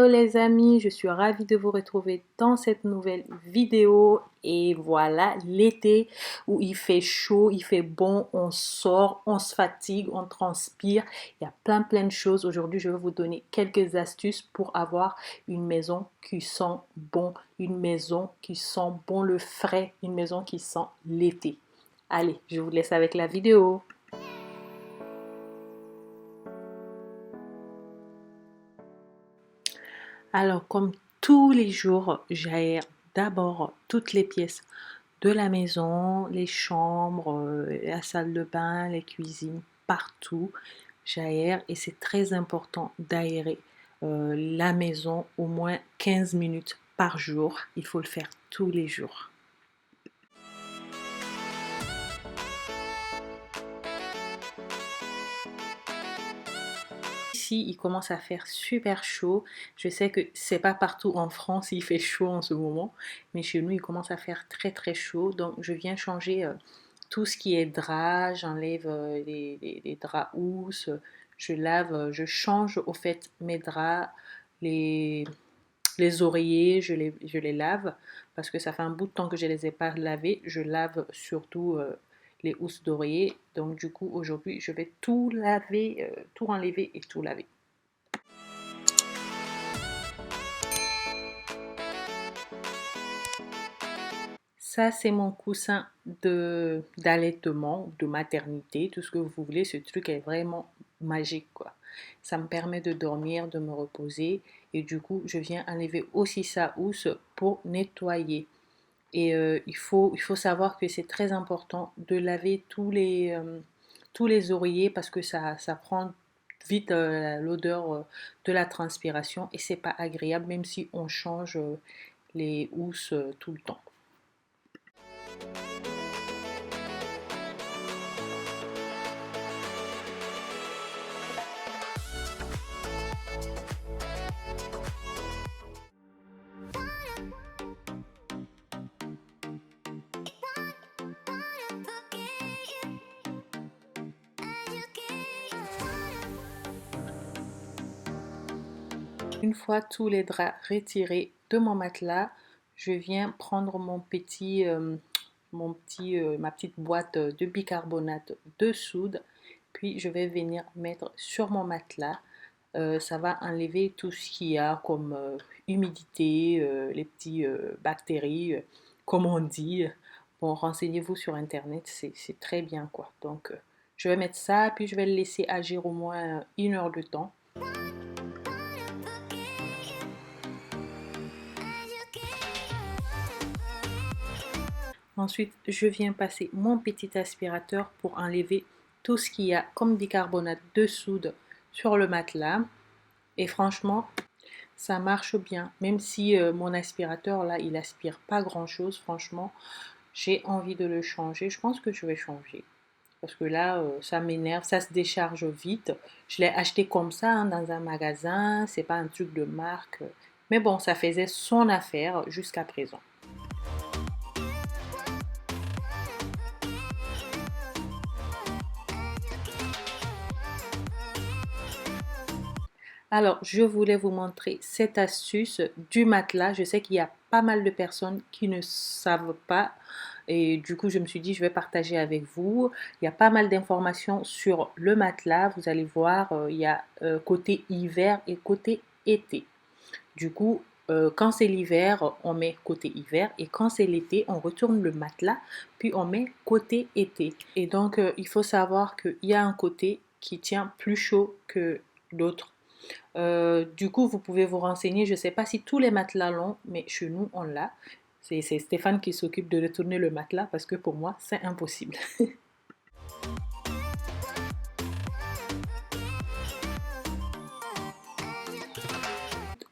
Hello les amis, je suis ravie de vous retrouver dans cette nouvelle vidéo et voilà l'été où il fait chaud, il fait bon, on sort, on se fatigue, on transpire, il y a plein de choses. Aujourd'hui je vais vous donner quelques astuces pour avoir une maison qui sent bon, une maison qui sent bon le frais, une maison qui sent l'été. Allez, je vous laisse avec la vidéo. Alors, comme tous les jours, j'aère d'abord toutes les pièces de la maison, les chambres, la salle de bain, les cuisines, partout. J'aère et c'est très important d'aérer la maison au moins 15 minutes par jour. Il faut le faire tous les jours. Ici, il commence à faire super chaud. Je sais que c'est pas partout en France, il fait chaud en ce moment, mais chez nous, il commence à faire très chaud. Donc, je viens changer tout ce qui est drap. J'enlève les draps housses. Je lave, je change au fait mes draps, les, les oreillers, je les lave parce que ça fait un bout de temps que je ne les ai pas lavés. Je lave surtout les housses d'oreiller. Donc du coup, aujourd'hui, je vais tout laver, tout enlever et tout laver. Ça, c'est mon coussin d'allaitement, de maternité, tout ce que vous voulez. Ce truc est vraiment magique, quoi. Ça me permet de dormir, de me reposer. Et du coup, je viens enlever aussi sa housse pour nettoyer. Et il faut savoir que c'est très important de laver tous les oreillers parce que ça prend vite l'odeur de la transpiration et c'est pas agréable même si on change les housses tout le temps. Une fois tous les draps retirés de mon matelas, je viens prendre ma petite boîte de bicarbonate de soude, puis je vais venir mettre sur mon matelas. Ça va enlever tout ce qu'il y a comme humidité, les petits bactéries, comme on dit. Bon, renseignez-vous sur internet, c'est très bien quoi. Donc, je vais mettre ça, puis je vais le laisser agir au moins 1 heure de temps. Ensuite, je viens passer mon petit aspirateur pour enlever tout ce qu'il y a comme bicarbonate de soude sur le matelas. Et franchement, ça marche bien. Même si mon aspirateur, là, il aspire pas grand-chose, franchement, j'ai envie de le changer. Je pense que je vais changer. Parce que là, ça m'énerve, ça se décharge vite. Je l'ai acheté comme ça hein, dans un magasin, c'est pas un truc de marque. Mais bon, ça faisait son affaire jusqu'à présent. Alors, je voulais vous montrer cette astuce du matelas. Je sais qu'il y a pas mal de personnes qui ne savent pas et du coup, je me suis dit, je vais partager avec vous. Il y a pas mal d'informations sur le matelas. Vous allez voir, il y a côté hiver et côté été. Du coup, quand c'est l'hiver, on met côté hiver et quand c'est l'été, on retourne le matelas, puis on met côté été. Et donc, il faut savoir qu'il y a un côté qui tient plus chaud que l'autre. Du coup, vous pouvez vous renseigner. Je ne sais pas si tous les matelas l'ont, mais chez nous, on l'a. C'est Stéphane qui s'occupe de retourner le matelas parce que pour moi, c'est impossible.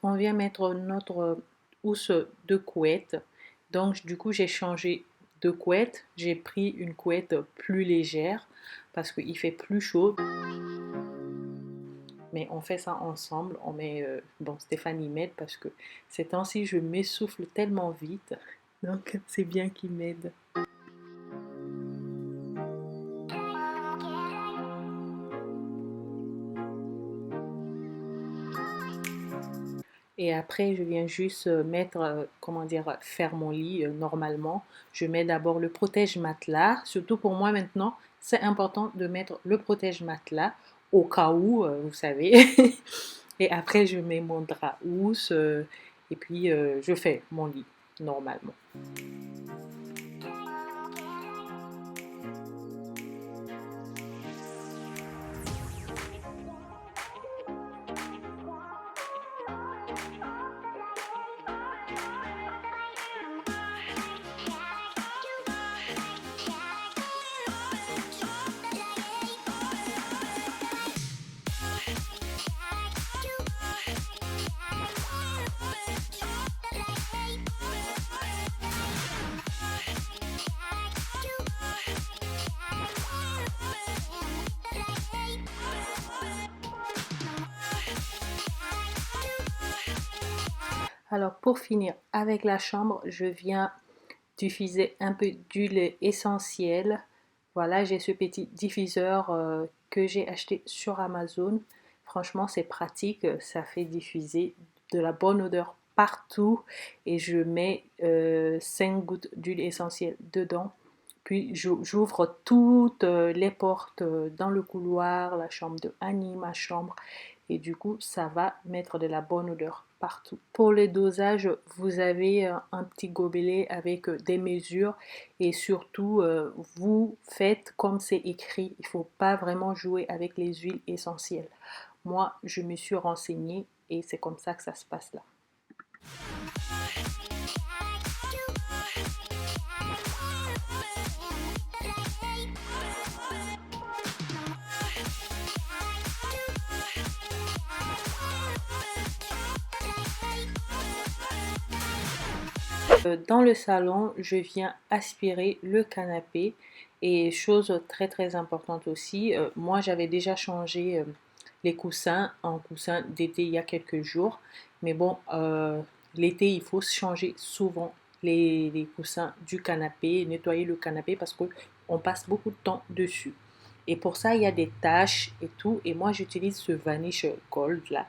On vient mettre notre housse de couette. Donc, du coup, j'ai changé de couette. J'ai pris une couette plus légère parce qu'il fait plus chaud. Mais on fait ça ensemble. On met, bon, Stéphanie m'aide parce que ces temps-ci, je m'essouffle tellement vite. Donc, c'est bien qu'il m'aide. Et après, je viens juste mettre, comment dire, faire mon lit normalement. Je mets d'abord le protège-matelas. Surtout pour moi maintenant, c'est important de mettre le protège-matelas au cas où, vous savez. Et après, je mets mon drap housse et puis je fais mon lit normalement. Alors pour finir avec la chambre, je viens diffuser un peu d'huile essentielle. Voilà, j'ai ce petit diffuseur que j'ai acheté sur Amazon. Franchement, c'est pratique, ça fait diffuser de la bonne odeur partout et je mets 5 gouttes d'huile essentielle dedans. Puis j'ouvre toutes les portes dans le couloir, la chambre de Annie, ma chambre, et du coup ça va mettre de la bonne odeur partout. Pour les dosages, vous avez un petit gobelet avec des mesures et surtout vous faites comme c'est écrit. Il ne faut pas vraiment jouer avec les huiles essentielles. Moi, je me suis renseignée et c'est comme ça que ça se passe là. Dans le salon, je viens aspirer le canapé et chose très très importante aussi, moi j'avais déjà changé les coussins en coussins d'été il y a quelques jours, mais bon, l'été il faut changer souvent les coussins du canapé, nettoyer le canapé parce qu'on passe beaucoup de temps dessus. Et pour ça, il y a des taches et tout, et moi j'utilise ce Vanish Gold là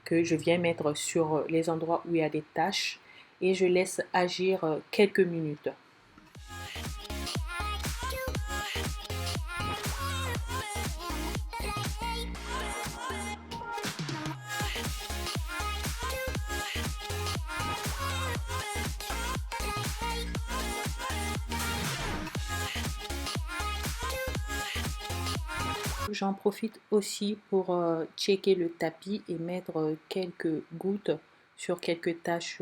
que je viens mettre sur les endroits où il y a des taches et je laisse agir quelques minutes. J'en profite aussi pour checker le tapis et mettre quelques gouttes sur quelques taches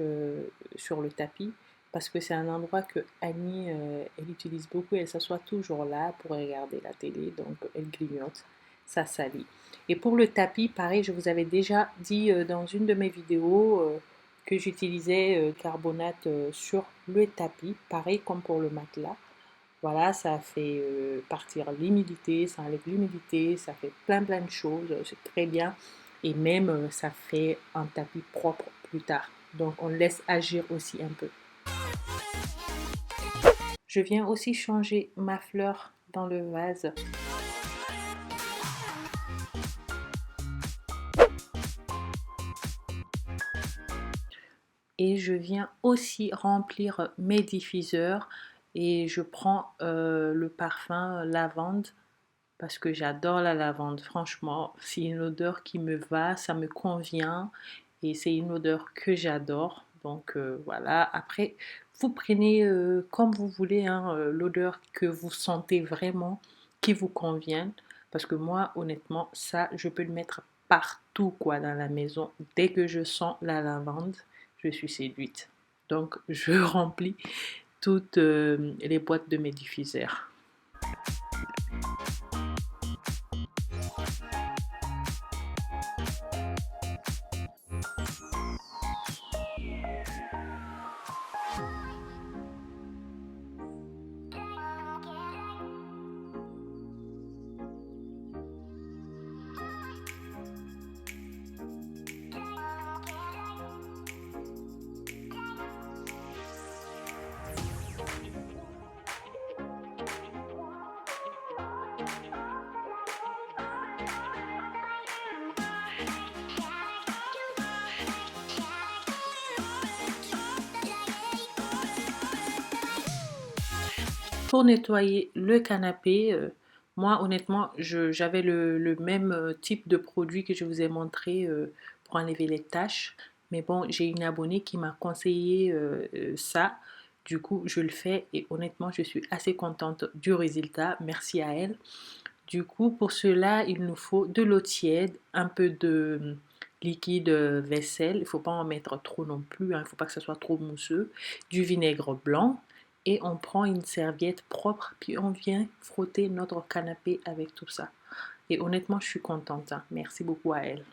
sur le tapis parce que c'est un endroit que Annie elle utilise beaucoup, elle s'assoit toujours là pour regarder la télé, donc elle grignote, ça salit. Et pour le tapis, pareil, je vous avais déjà dit dans une de mes vidéos que j'utilisais carbonate sur le tapis, pareil comme pour le matelas. Voilà, ça fait partir l'humidité, ça enlève l'humidité, ça fait plein de choses, c'est très bien. Et même, ça fait un tapis propre plus tard. Donc, on laisse agir aussi un peu. Je viens aussi changer ma fleur dans le vase. Et je viens aussi remplir mes diffuseurs et je prends le parfum lavande parce que j'adore la lavande. Franchement, c'est une odeur qui me va, ça me convient et c'est une odeur que j'adore. Donc voilà, après, vous prenez comme vous voulez hein, l'odeur que vous sentez vraiment qui vous convient. Parce que moi, honnêtement, ça, je peux le mettre partout quoi dans la maison. Dès que je sens la lavande, je suis séduite. Donc, je remplis toutes les boîtes de mes diffuseurs. Pour nettoyer le canapé, moi honnêtement, j'avais le même type de produit que je vous ai montré pour enlever les taches. Mais bon, j'ai une abonnée qui m'a conseillé ça. Du coup, je le fais et honnêtement, je suis assez contente du résultat. Merci à elle. Du coup, pour cela, il nous faut de l'eau tiède, un peu de liquide vaisselle. Il ne faut pas en mettre trop non plus, hein. Il ne faut pas que ce soit trop mousseux. Du vinaigre blanc. Et on prend une serviette propre, puis on vient frotter notre canapé avec tout ça. Et honnêtement, je suis contente, hein. Merci beaucoup à elle.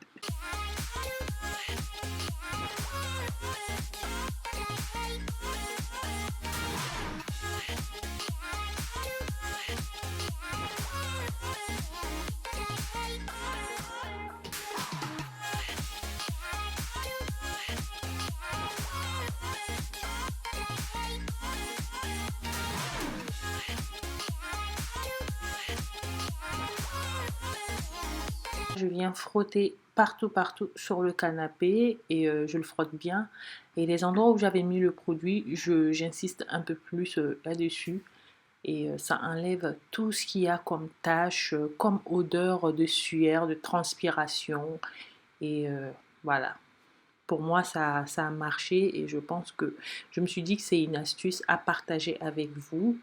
Je viens frotter partout sur le canapé et je le frotte bien. Et les endroits où j'avais mis le produit, j'insiste un peu plus là-dessus. Et ça enlève tout ce qu'il y a comme tache, comme odeur de sueur, de transpiration. Et voilà. Pour moi, ça a marché et je pense que je me suis dit que c'est une astuce à partager avec vous.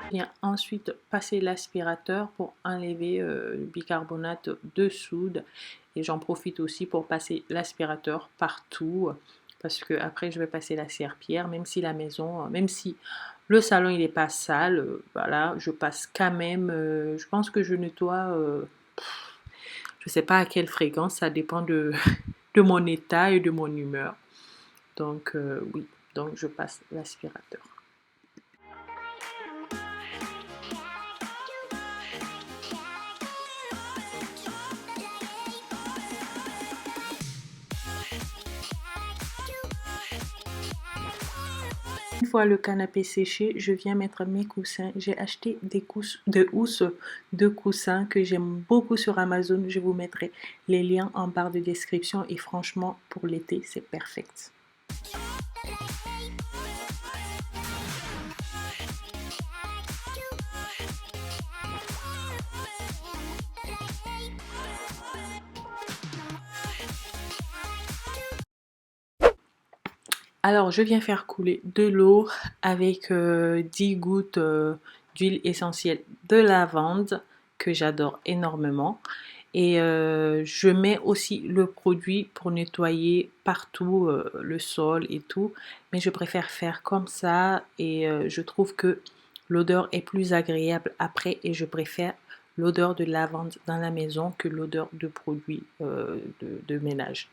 Viens ensuite passer l'aspirateur pour enlever le bicarbonate de soude et j'en profite aussi pour passer l'aspirateur partout parce que après je vais passer la serpillière même si la maison, même si le salon il n'est pas sale, voilà, je passe quand même, je pense que je nettoie, je sais pas à quelle fréquence, ça dépend de, de mon état et de mon humeur. Donc oui, donc je passe l'aspirateur. Une fois le canapé séché, je viens mettre mes coussins. J'ai acheté des housses de coussins que j'aime beaucoup sur Amazon. Je vous mettrai les liens en barre de description et franchement, pour l'été, c'est parfait. Alors, je viens faire couler de l'eau avec 10 gouttes d'huile essentielle de lavande que j'adore énormément. Et je mets aussi le produit pour nettoyer partout le sol et tout. Mais je préfère faire comme ça et je trouve que l'odeur est plus agréable après et je préfère l'odeur de lavande dans la maison que l'odeur de produit de ménage.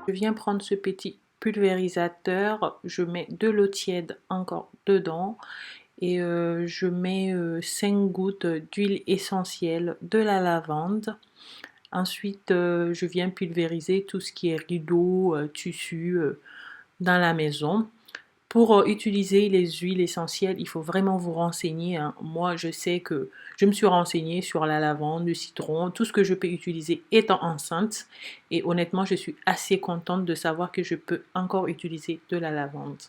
Je viens prendre ce petit pulvérisateur, je mets de l'eau tiède encore dedans et je mets 5 gouttes d'huile essentielle de la lavande. Ensuite, je viens pulvériser tout ce qui est rideau, tissu dans la maison. Pour utiliser les huiles essentielles, il faut vraiment vous renseigner, hein. Moi, je sais que je me suis renseignée sur la lavande, le citron, tout ce que je peux utiliser étant enceinte. Et honnêtement, je suis assez contente de savoir que je peux encore utiliser de la lavande.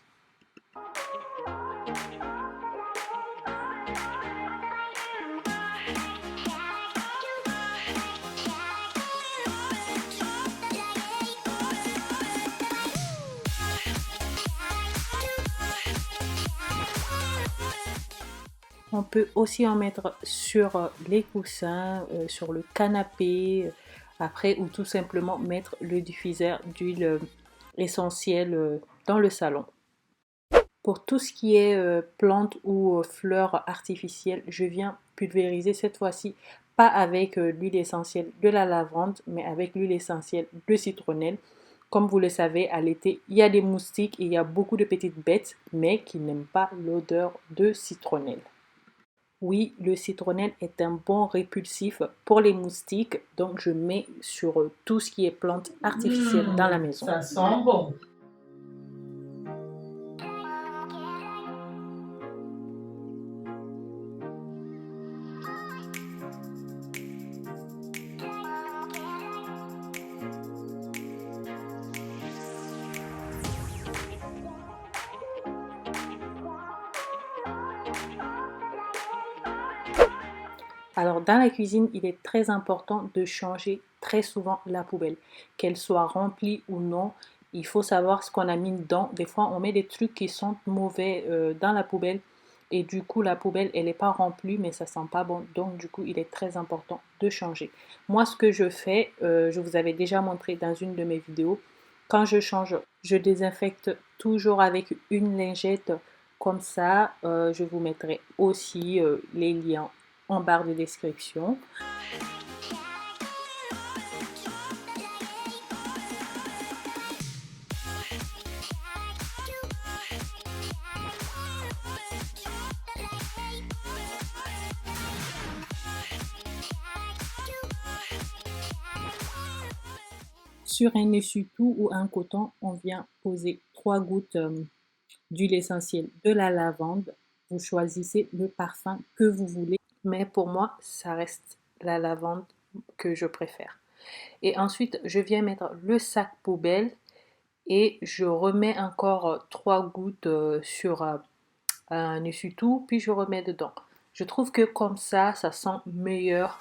On peut aussi en mettre sur les coussins, sur le canapé, après, ou tout simplement mettre le diffuseur d'huile essentielle dans le salon. Pour tout ce qui est plantes ou fleurs artificielles, je viens pulvériser cette fois-ci pas avec l'huile essentielle de la lavande, mais avec l'huile essentielle de citronnelle. Comme vous le savez, à l'été, il y a des moustiques et il y a beaucoup de petites bêtes, mais qui n'aiment pas l'odeur de citronnelle. Oui, le citronnelle est un bon répulsif pour les moustiques, donc je mets sur tout ce qui est plantes artificielles dans la maison. Ça sent bon. Alors, dans la cuisine, il est très important de changer très souvent la poubelle. Qu'elle soit remplie ou non, il faut savoir ce qu'on a mis dedans. Des fois, on met des trucs qui sentent mauvais dans la poubelle et du coup, la poubelle, elle n'est pas remplie, mais ça sent pas bon. Donc, du coup, il est très important de changer. Moi, ce que je fais, je vous avais déjà montré dans une de mes vidéos, quand je change, je désinfecte toujours avec une lingette comme ça. Je vous mettrai aussi les liens en barre de description. Sur un essuie-tout ou un coton, on vient poser 3 gouttes d'huile essentielle de la lavande. Vous choisissez le parfum que vous voulez, mais pour moi, ça reste la lavande que je préfère. Et ensuite, je viens mettre le sac poubelle et je remets encore 3 gouttes sur un essuie-tout, puis je remets dedans. Je trouve que comme ça sent meilleur.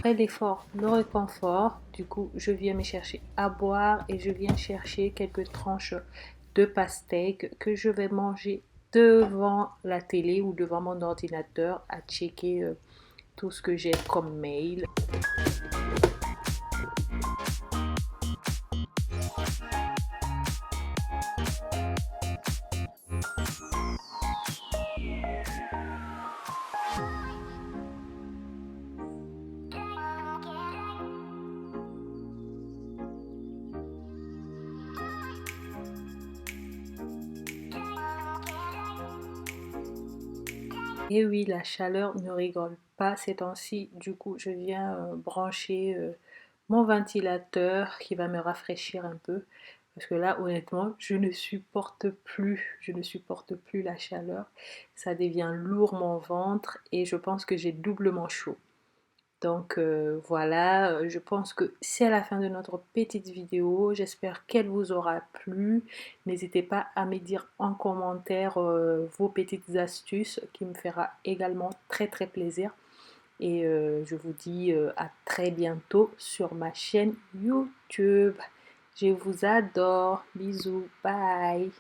Après l'effort, le réconfort, du coup, je viens me chercher à boire et je viens chercher quelques tranches de pastèque que je vais manger devant la télé ou devant mon ordinateur à checker tout ce que j'ai comme mail. Et oui, la chaleur ne rigole pas ces temps-ci. Du coup, je viens brancher mon ventilateur qui va me rafraîchir un peu. Parce que là, honnêtement, je ne supporte plus la chaleur. Ça devient lourd mon ventre et je pense que j'ai doublement chaud. Donc voilà, je pense que c'est la fin de notre petite vidéo. J'espère qu'elle vous aura plu. N'hésitez pas à me dire en commentaire vos petites astuces qui me fera également très très plaisir. Et je vous dis à très bientôt sur ma chaîne YouTube. Je vous adore. Bisous. Bye.